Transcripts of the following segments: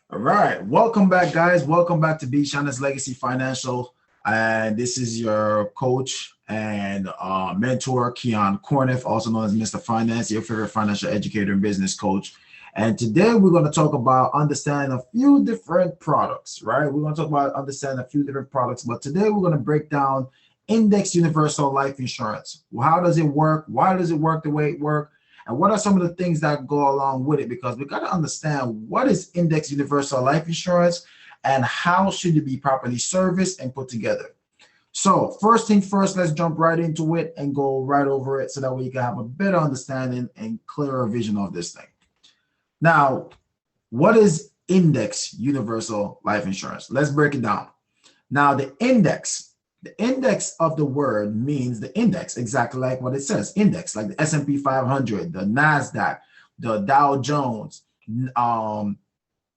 All right, welcome back, guys. Welcome back to BShynaz Legacy Financial, and this is your coach and mentor, Keyon Corniffe, also known as Mr. Finance, your favorite financial educator and business coach. And today we're going to talk about understanding a few different products, right? We're going to talk about understanding a few different products, but today we're going to break down index universal life insurance. Well, how does it work? Why does it work the way it works? And what are some of the things that go along with it? Because we got to understand what is index universal life insurance and how should it be properly serviced and put together. So first thing first, let's jump right into it and go right over it so that way you can have a better understanding and clearer vision of this thing. Now, what is index universal life insurance? Let's break it down. Now, the index of the word means the index, exactly like what it says, index, like the S&P 500, the NASDAQ, the Dow Jones,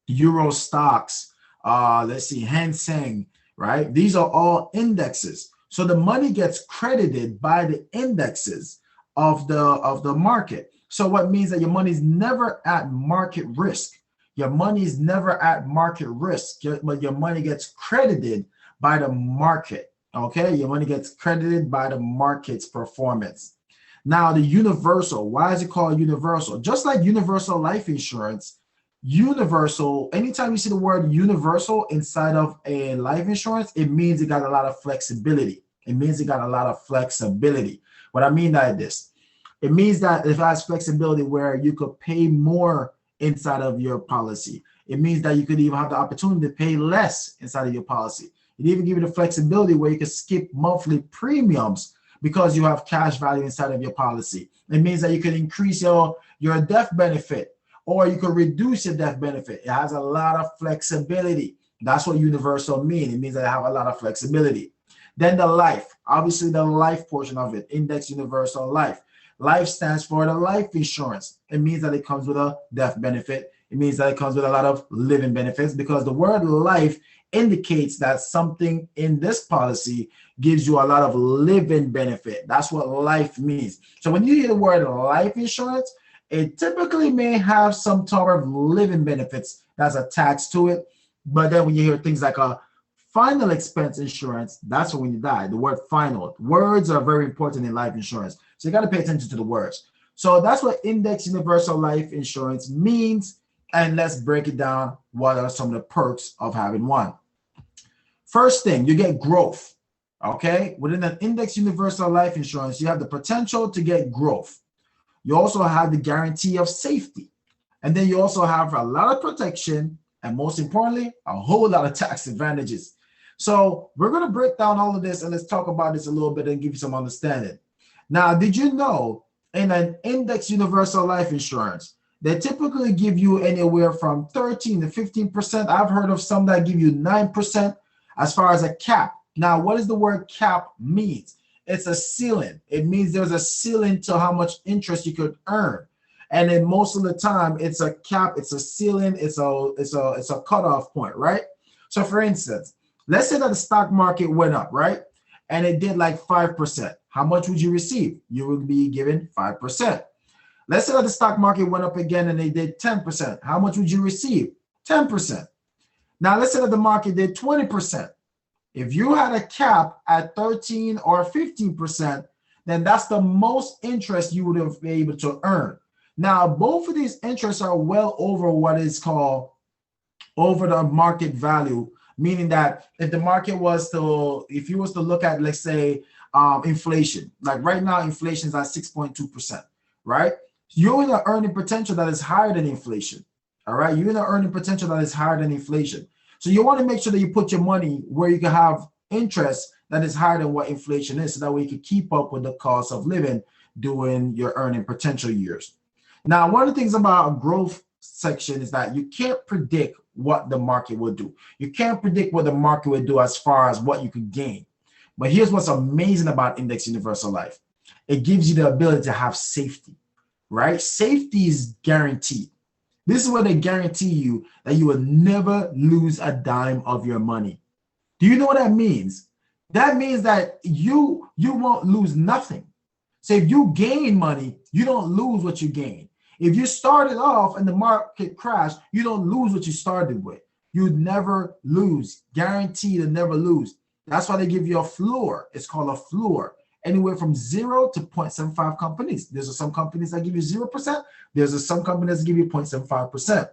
Euro stocks, let's see, Hang Seng, right? These are all indexes. So the money gets credited by the indexes of the market. So what means that your money is never at market risk. Your money is never at market risk, but your money gets credited by the market. Okay, your money gets credited by the market's performance. Now, the universal, why is it called universal? Just like universal life insurance, universal, anytime you see the word universal inside of a life insurance, it means it got a lot of flexibility. It means it got a lot of flexibility. What I mean by this, it means that it has flexibility where you could pay more inside of your policy. It means that you could even have the opportunity to pay less inside of your policy. It even give you the flexibility where you can skip monthly premiums because you have cash value inside of your policy. It means that you can increase your death benefit or you can reduce your death benefit. It has a lot of flexibility. That's what universal means. It means that I have a lot of flexibility. Then the life, obviously the life portion of it, index universal life. Life stands for the life insurance. It means that it comes with a death benefit. It means that it comes with a lot of living benefits because the word life indicates that something in this policy gives you a lot of living benefit. That's what life means. So when you hear the word life insurance, it typically may have some type of living benefits that's attached to it. But then when you hear things like a final expense insurance, that's when you die. The word final. Words are very important in life insurance. So you got to pay attention to the words. So that's what index universal life insurance means. And let's break it down. What are some of the perks of having one? First thing, you get growth. Okay. Within an index universal life insurance, you have the potential to get growth. You also have the guarantee of safety. And then you also have a lot of protection. And most importantly, a whole lot of tax advantages. So we're going to break down all of this and let's talk about this a little bit and give you some understanding. Now, did you know in an index universal life insurance, they typically give you anywhere from 13 to 15%. I've heard of some that give you 9% as far as a cap. Now, what does the word cap means? It's a ceiling. It means there's a ceiling to how much interest you could earn. And then most of the time, it's a cap, it's a ceiling, it's a cutoff point, right? So for instance, let's say that the stock market went up, right? And it did like 5%. How much would you receive? You would be given 5%. Let's say that the stock market went up again and they did 10%. How much would you receive? 10%. Now, let's say that the market did 20%. If you had a cap at 13 or 15%, then that's the most interest you would have been able to earn. Now, both of these interests are well over what is called over the market value, meaning that if the market was to, if you was to look at, let's say, inflation, like right now, inflation is at 6.2%, right? You're in an earning potential that is higher than inflation, all right? You're in an earning potential that is higher than inflation. So you want to make sure that you put your money where you can have interest that is higher than what inflation is, so that way you can keep up with the cost of living during your earning potential years. Now, one of the things about a growth section is that you can't predict what the market will do. You can't predict what the market will do as far as what you could gain. But here's what's amazing about Index Universal Life. It gives you the ability to have safety, right? Safety is guaranteed. This is where they guarantee you that you will never lose a dime of your money. Do you know what that means? That means that you won't lose nothing. So if you gain money, you don't lose what you gain. If you started off and the market crashed, you don't lose what you started with. You'd never lose, guaranteed to never lose. That's why they give you a floor. It's called a floor. Anywhere from 0 to 0.75 companies. There's some companies that give you 0%. There's some companies that give you 0.75%.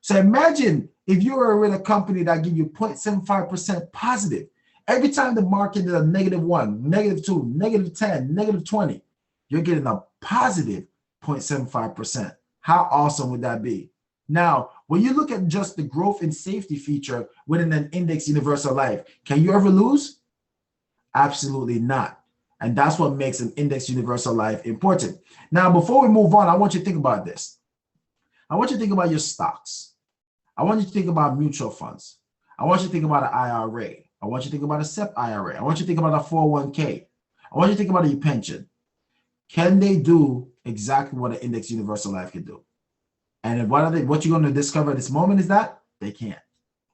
So imagine if you were with a company that give you 0.75% positive. Every time the market is a -1, -2, -10, -20, you're getting a positive 0.75%. How awesome would that be? Now, when you look at just the growth and safety feature within an index universal life, can you ever lose? Absolutely not. And that's what makes an index universal life important. Now, before we move on, I want you to think about this. I want you to think about your stocks. I want you to think about mutual funds. I want you to think about an IRA. I want you to think about a SEP IRA. I want you to think about a 401k. I want you to think about your pension. Can they do exactly what an index universal life can do? And what you're going to discover at this moment is that they can't.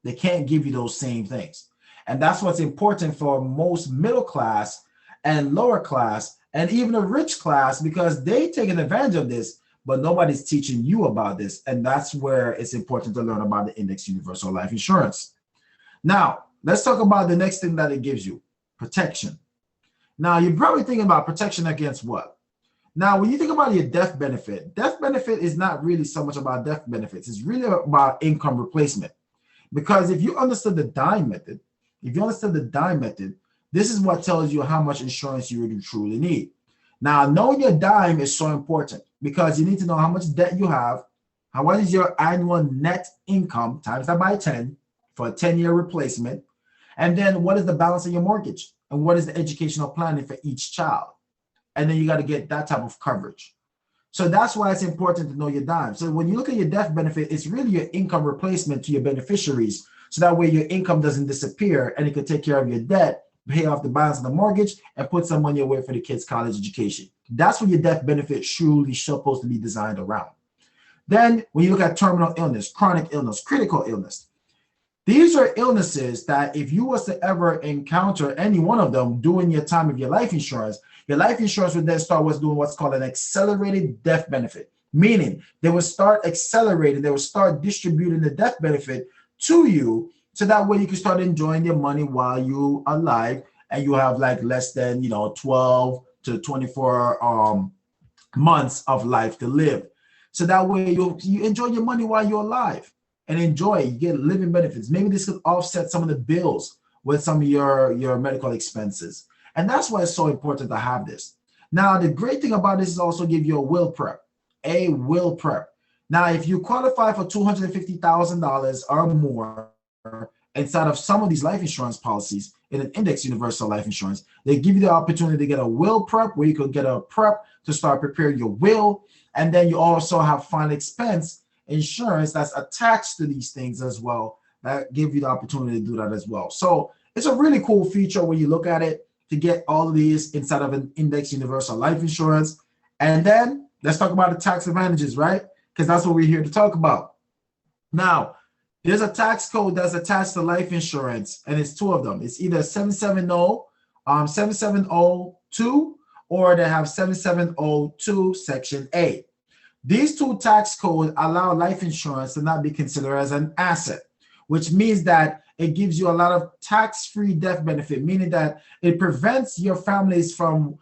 They can't give you those same things. And that's what's important for most middle class and lower class and even a rich class, because they taking advantage of this, but nobody's teaching you about this. And that's where it's important to learn about the index universal life insurance. Now, let's talk about the next thing that it gives you, protection. Now, you're probably thinking about protection against what? Now, when you think about your death benefit is not really so much about death benefits. It's really about income replacement. Because if you understood the dime method, this is what tells you how much insurance you really truly need. Now, knowing your dime is so important because you need to know how much debt you have, what is your annual net income, times that by 10 for a 10-year replacement, and then what is the balance of your mortgage, and what is the educational planning for each child. And then you got to get that type of coverage. So that's why it's important to know your dime. So when you look at your death benefit, it's really your income replacement to your beneficiaries. So that way your income doesn't disappear and it can take care of your debt, pay off the balance of the mortgage, and put some money away for the kids' college education. That's what your death benefit truly supposed to be designed around. Then when you look at terminal illness, chronic illness, critical illness, these are illnesses that if you was to ever encounter any one of them during your time of your life insurance would then start doing what's called an accelerated death benefit, meaning they will start accelerating, they will start distributing the death benefit to you, so that way you can start enjoying your money while you're alive and you have like less than 12 to 24 months of life to live. So that way you enjoy your money while you're alive and enjoy it. You get living benefits. Maybe this could offset some of the bills with some of your medical expenses. And that's why it's so important to have this. Now, the great thing about this is also give you a will prep. Now, if you qualify for $250,000 or more inside of some of these life insurance policies in an index universal life insurance, they give you the opportunity to get a will prep where you could get a prep to start preparing your will. And then you also have final expense insurance that's attached to these things as well, that give you the opportunity to do that as well. So it's a really cool feature when you look at it, to get all of these inside of an index universal life insurance. And then let's talk about the tax advantages, right? Because that's what we're here to talk about. Now, there's a tax code that's attached to life insurance, and it's two of them. It's either 7702, or they have 7702 Section A. These two tax codes allow life insurance to not be considered as an asset, which means that it gives you a lot of tax-free death benefit, meaning that it prevents your families from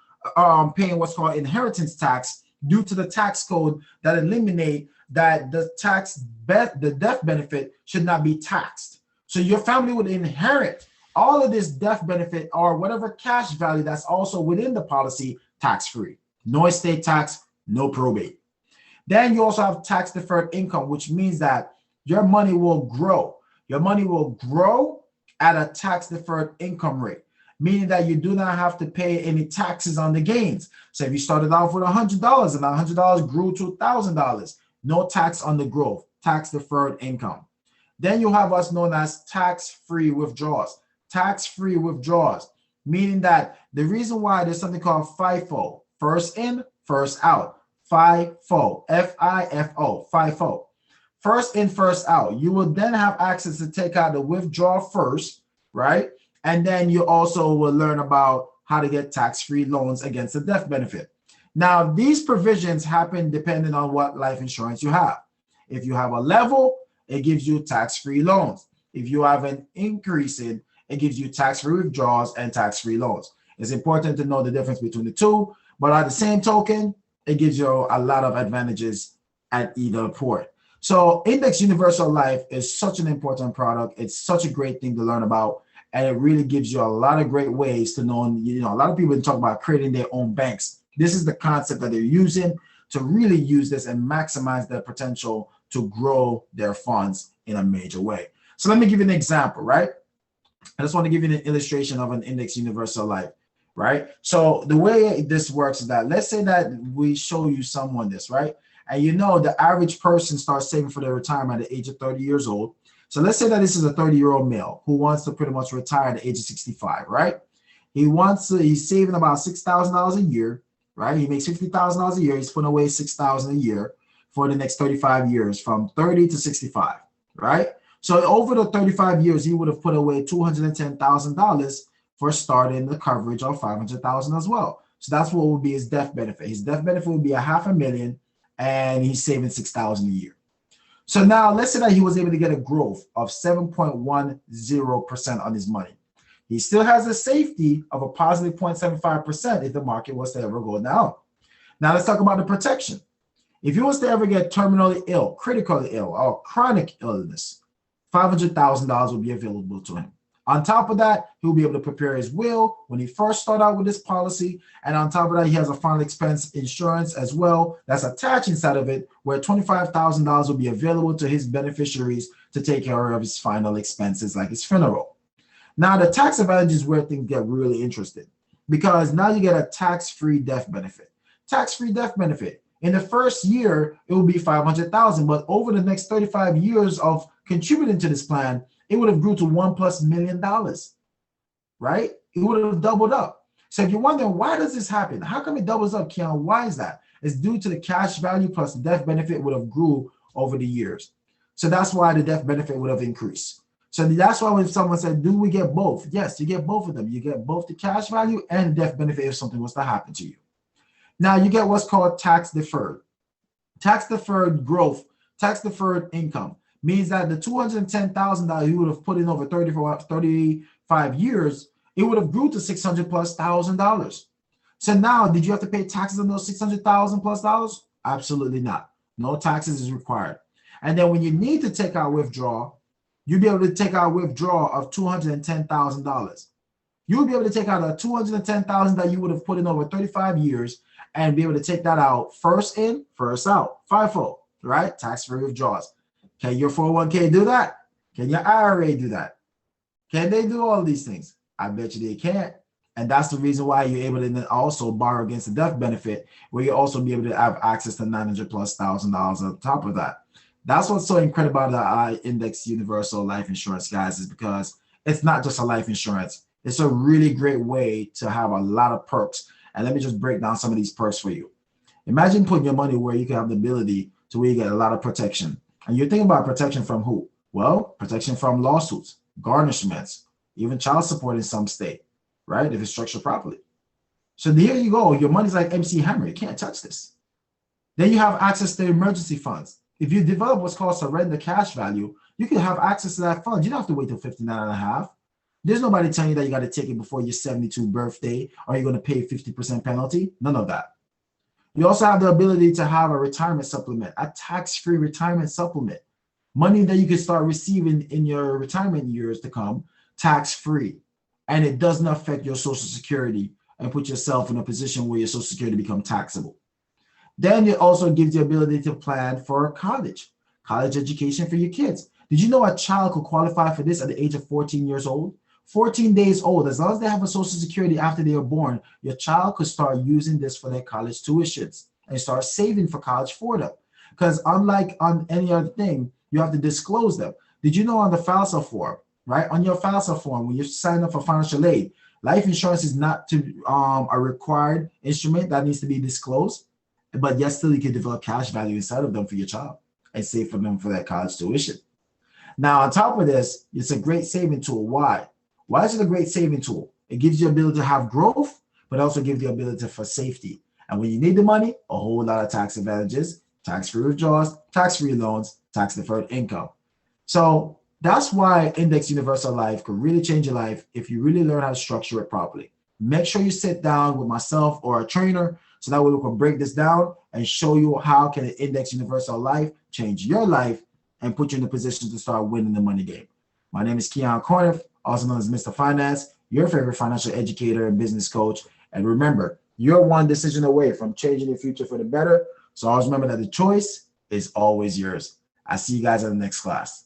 paying what's called inheritance tax due to the tax code that eliminate that the death benefit should not be taxed. So your family would inherit all of this death benefit or whatever cash value that's also within the policy tax-free. No estate tax, no probate. Then you also have tax-deferred income, which means that your money will grow. Your money will grow at a tax-deferred income rate, meaning that you do not have to pay any taxes on the gains. So if you started off with $100 and $100 grew to $1,000, no tax on the growth, tax-deferred income. Then you have what's known as tax-free withdrawals. Tax-free withdrawals, meaning that the reason why there's something called FIFO, first in, first out. FIFO, F-I-F-O, FIFO. First in, first out. You will then have access to take out the withdrawal first, right? And then you also will learn about how to get tax-free loans against the death benefit. Now, these provisions happen depending on what life insurance you have. If you have a level, it gives you tax-free loans. If you have an increase in, it gives you tax-free withdrawals and tax-free loans. It's important to know the difference between the two, but at the same token, it gives you a lot of advantages at either port. So Index Universal Life is such an important product. It's such a great thing to learn about, and it really gives you a lot of great ways to know. A lot of people talk about creating their own banks. This is the concept that they're using to really use this and maximize their potential to grow their funds in a major way. So let me give you an example, right? I just want to give you an illustration of an Index Universal Life, right? So the way this works is that, let's say that we show you someone this, right? And the average person starts saving for their retirement at the age of 30 years old. So let's say that this is a 30-year-old male who wants to pretty much retire at the age of 65, right? He's saving about $6,000 a year, right? He makes $50,000 a year. He's putting away $6,000 a year for the next 35 years, from 30 to 65, right? So over the 35 years, he would have put away $210,000 for starting the coverage of $500,000 as well. So that's what would be his death benefit. His death benefit would be $500,000, and he's saving $6,000 a year. So now let's say that he was able to get a growth of 7.10% on his money. He still has a safety of a positive 0.75% if the market was to ever go down. Now let's talk about the protection. If he was to ever get terminally ill, critically ill, or chronic illness, $500,000 will be available to him. On top of that, he'll be able to prepare his will when he first started out with this policy. And on top of that, he has a final expense insurance as well that's attached inside of it, where $25,000 will be available to his beneficiaries to take care of his final expenses, like his funeral. Now, the tax advantage is where things get really interesting, because now you get a tax-free death benefit. Tax-free death benefit. In the first year, it will be $500,000, but over the next 35 years of contributing to this plan, it would have grew to $1+ million, right? It would have doubled up. So if you're wondering, why does this happen? How come it doubles up, Keyon? Why is that? It's due to the cash value plus the death benefit would have grew over the years. So that's why the death benefit would have increased. So that's why when someone said, do we get both? Yes, you get both of them. You get both the cash value and the death benefit if something was to happen to you. Now you get what's called tax deferred. Tax deferred growth, tax deferred income means that the $210,000 you would have put in over 35 years, it would have grew to $600,000+. So now, did you have to pay taxes on those $600,000+? Absolutely not. No taxes is required. And then when you need to take out withdrawal, you'll be able to take out withdrawal of $210,000. You'll be able to take out a $210,000 that you would have put in over 35 years and be able to take that out first in, first out, FIFO, right? Tax-free withdrawals. Can your 401k do that? Can your IRA do that? Can they do all these things? I bet you they can't. And that's the reason why you're able to then also borrow against the death benefit, where you also be able to have access to $900,000+ on top of that. That's what's so incredible about the Index Universal Life Insurance, guys, is because it's not just a life insurance. It's a really great way to have a lot of perks. And let me just break down some of these perks for you. Imagine putting your money where you can have the ability to where you get a lot of protection. And you're thinking about protection from who? Well, protection from lawsuits, garnishments, even child support in some state, right? If it's structured properly. So here you go. Your money's like MC Hammer. You can't touch this. Then you have access to emergency funds. If you develop what's called surrender cash value, you can have access to that fund. You don't have to wait till 59 and a half. There's nobody telling you that you got to take it before your 72th birthday or you're going to pay 50% penalty. None of that. You also have the ability to have a retirement supplement, a tax-free retirement supplement, money that you can start receiving in your retirement years to come, tax-free. And it doesn't affect your Social Security and put yourself in a position where your Social Security becomes taxable. Then it also gives you the ability to plan for college education for your kids. Did you know a child could qualify for this at the age of 14 years old? 14 days old, as long as they have a Social Security after they are born, your child could start using this for their college tuitions and start saving for college for them. Because unlike on any other thing, you have to disclose them. Did you know on the FAFSA form, right? On your FAFSA form, when you sign up for financial aid, life insurance is not a required instrument that needs to be disclosed, but yet still you can develop cash value inside of them for your child and save for them for their college tuition. Now, on top of this, it's a great saving tool. Why? Why is it a great saving tool? It gives you the ability to have growth, but also gives you the ability for safety. And when you need the money, a whole lot of tax advantages, tax-free withdrawals, tax-free loans, tax-deferred income. So that's why Index Universal Life could really change your life if you really learn how to structure it properly. Make sure you sit down with myself or a trainer so that way we can break this down and show you how can an Index Universal Life change your life and put you in a position to start winning the money game. My name is Keyon Corniffe, also known as Mr. Finance, your favorite financial educator and business coach. And remember, you're one decision away from changing your future for the better. So always remember that the choice is always yours. I'll see you guys in the next class.